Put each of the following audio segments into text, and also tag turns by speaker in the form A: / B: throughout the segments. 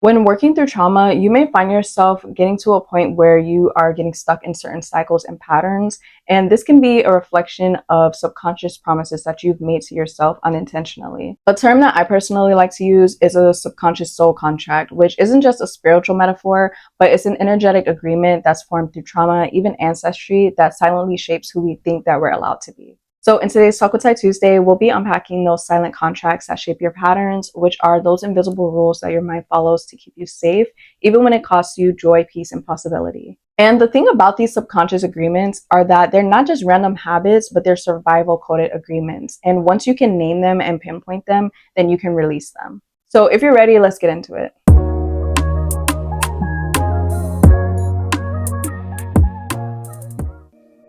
A: When working through trauma, you may find yourself getting to a point where you are getting stuck in certain cycles and patterns, and this can be a reflection of subconscious promises that you've made to yourself unintentionally. A term that I personally like to use is a subconscious soul contract, which isn't just a spiritual metaphor, but it's an energetic agreement that's formed through trauma, even ancestry, that silently shapes who we think that we're allowed to be. So in today's Talk with Tyy Tuesday, we'll be unpacking those silent contracts that shape your patterns, which are those invisible rules that your mind follows to keep you safe, even when it costs you joy, peace, and possibility. And the thing about these subconscious agreements are that they're not just random habits, but they're survival coded agreements. And once you can name them and pinpoint them, then you can release them. So if you're ready, let's get into it.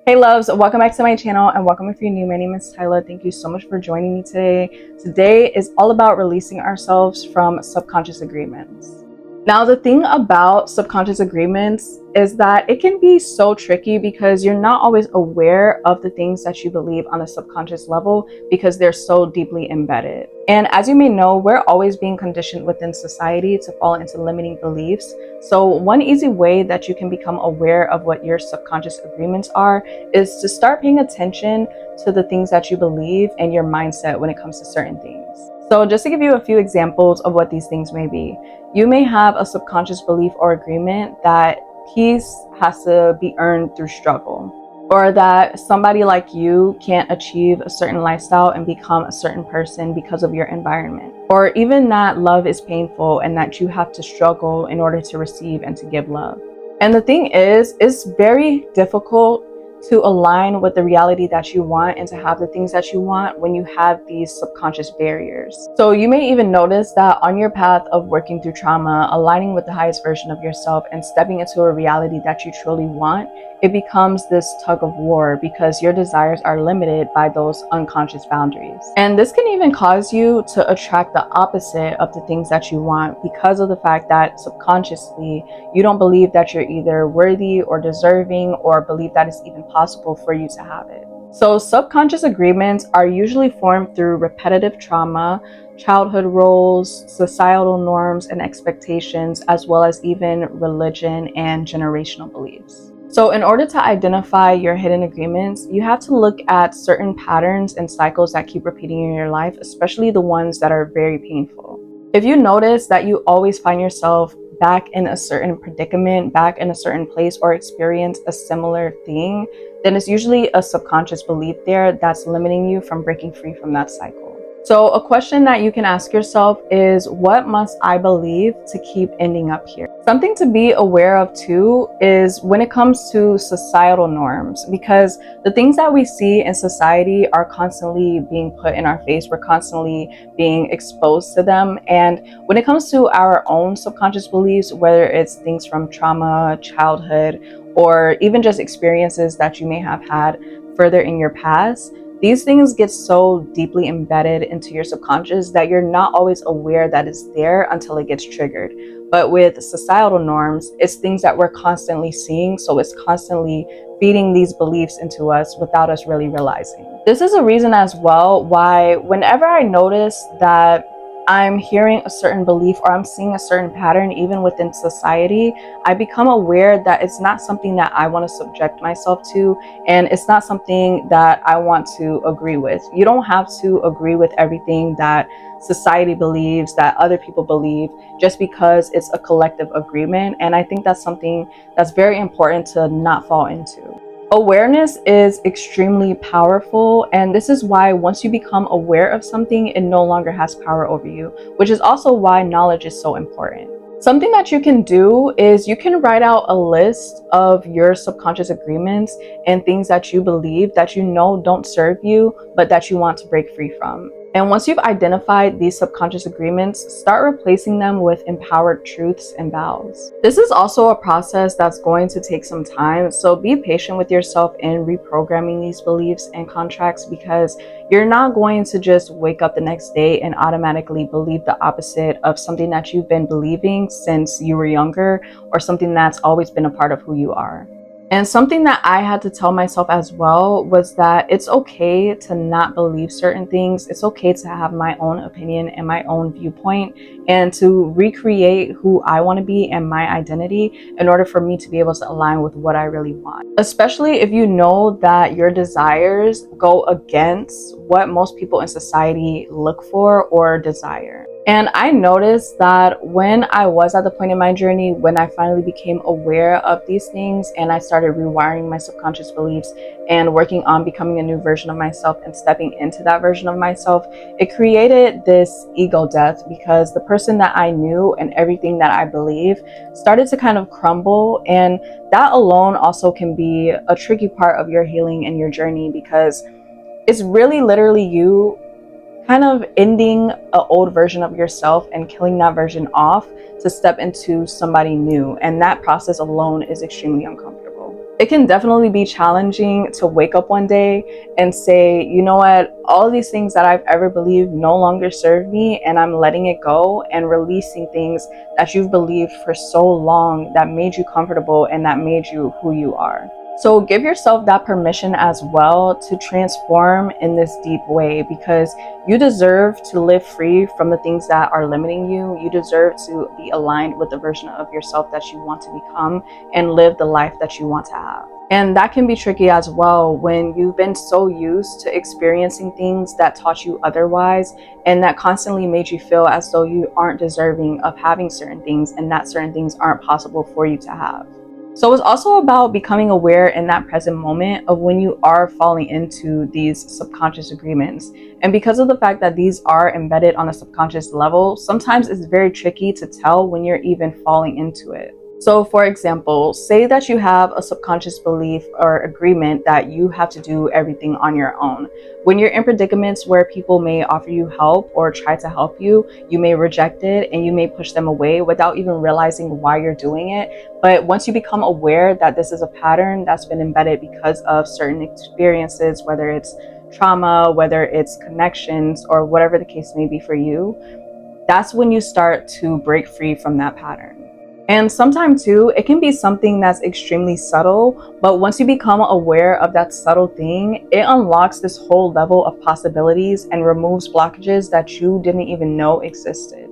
A: Hey loves, welcome back to my channel and welcome if you're new. My name is Tyler. Thank you so much for joining me today. Today is all about releasing ourselves from subconscious agreements. Now, the thing about subconscious agreements is that it can be so tricky because you're not always aware of the things that you believe on a subconscious level because they're so deeply embedded. And as you may know, we're always being conditioned within society to fall into limiting beliefs. So one easy way that you can become aware of what your subconscious agreements are is to start paying attention to the things that you believe and your mindset when it comes to certain things. So just to give you a few examples of what these things may be, you may have a subconscious belief or agreement that peace has to be earned through struggle, or that somebody like you can't achieve a certain lifestyle and become a certain person because of your environment, or even that love is painful and that you have to struggle in order to receive and to give love. And the thing is, it's very difficult to align with the reality that you want and to have the things that you want when you have these subconscious barriers. So you may even notice that on your path of working through trauma, aligning with the highest version of yourself and stepping into a reality that you truly want, it becomes this tug of war because your desires are limited by those unconscious boundaries. And this can even cause you to attract the opposite of the things that you want because of the fact that subconsciously you don't believe that you're either worthy or deserving or believe that it's even possible for you to have it. So subconscious agreements are usually formed through repetitive trauma, childhood roles, societal norms and expectations, as well as even religion and generational beliefs. So in order to identify your hidden agreements, you have to look at certain patterns and cycles that keep repeating in your life, especially the ones that are very painful. If you notice that you always find yourself back in a certain predicament, back in a certain place, or experience a similar thing, then it's usually a subconscious belief there that's limiting you from breaking free from that cycle. So a question that you can ask yourself is, what must I believe to keep ending up here? Something to be aware of too is when it comes to societal norms, because the things that we see in society are constantly being put in our face. We're constantly being exposed to them. And when it comes to our own subconscious beliefs, whether it's things from trauma, childhood, or even just experiences that you may have had further in your past, these things get so deeply embedded into your subconscious that you're not always aware that it's there until it gets triggered. But with societal norms, it's things that we're constantly seeing, so it's constantly feeding these beliefs into us without us really realizing. This is a reason as well why whenever I notice that I'm hearing a certain belief or I'm seeing a certain pattern even within society, I become aware that it's not something that I want to subject myself to, and it's not something that I want to agree with. You don't have to agree with everything that society believes, that other people believe, just because it's a collective agreement. And I think that's something that's very important to not fall into. Awareness is extremely powerful, and this is why once you become aware of something, it no longer has power over you, which is also why knowledge is so important. Something that you can do is you can write out a list of your subconscious agreements and things that you believe that you know don't serve you, but that you want to break free from. And once you've identified these subconscious agreements, start replacing them with empowered truths and vows. This is also a process that's going to take some time, so be patient with yourself in reprogramming these beliefs and contracts, because you're not going to just wake up the next day and automatically believe the opposite of something that you've been believing since you were younger, or something that's always been a part of who you are. And something that I had to tell myself as well was that it's okay to not believe certain things. It's okay to have my own opinion and my own viewpoint, and to recreate who I want to be and my identity in order for me to be able to align with what I really want. Especially if you know that your desires go against what most people in society look for or desire. And I noticed that when I was at the point in my journey when I finally became aware of these things and I started rewiring my subconscious beliefs and working on becoming a new version of myself and stepping into that version of myself, it created this ego death, because the person that I knew and everything that I believe started to kind of crumble. And that alone also can be a tricky part of your healing and your journey, because it's really literally you kind of ending an old version of yourself and killing that version off to step into somebody new. And that process alone is extremely uncomfortable. It can definitely be challenging to wake up one day and say, you know what, all of these things that I've ever believed no longer serve me, and I'm letting it go and releasing things that you've believed for so long that made you comfortable and that made you who you are. So give yourself that permission as well to transform in this deep way, because you deserve to live free from the things that are limiting you. You deserve to be aligned with the version of yourself that you want to become and live the life that you want to have. And that can be tricky as well when you've been so used to experiencing things that taught you otherwise, and that constantly made you feel as though you aren't deserving of having certain things and that certain things aren't possible for you to have. So it's also about becoming aware in that present moment of when you are falling into these subconscious agreements. And because of the fact that these are embedded on a subconscious level, sometimes it's very tricky to tell when you're even falling into it. So for example, say that you have a subconscious belief or agreement that you have to do everything on your own. When you're in predicaments where people may offer you help or try to help you, you may reject it and you may push them away without even realizing why you're doing it. But once you become aware that this is a pattern that's been embedded because of certain experiences, whether it's trauma, whether it's connections, or whatever the case may be for you, that's when you start to break free from that pattern. And sometimes too, it can be something that's extremely subtle, but once you become aware of that subtle thing, it unlocks this whole level of possibilities and removes blockages that you didn't even know existed.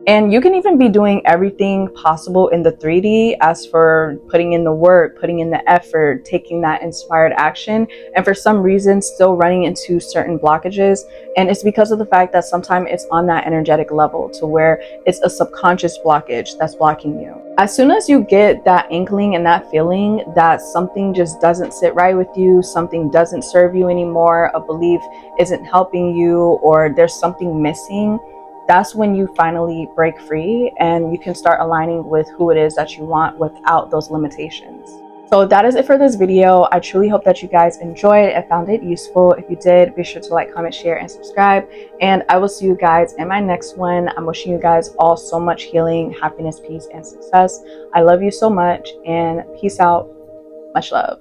A: And you can even be doing everything possible in the 3D as for putting in the work, putting in the effort, taking that inspired action, and for some reason still running into certain blockages. And it's because of the fact that sometimes it's on that energetic level to where it's a subconscious blockage that's blocking you. As soon as you get that inkling and that feeling that something just doesn't sit right with you, something doesn't serve you anymore, a belief isn't helping you, or there's something missing, that's when you finally break free and you can start aligning with who it is that you want without those limitations. So that is it for this video. I truly hope that you guys enjoyed and found it useful. If you did, be sure to like, comment, share, and subscribe. And I will see you guys in my next one. I'm wishing you guys all so much healing, happiness, peace, and success. I love you so much, and peace out. Much love.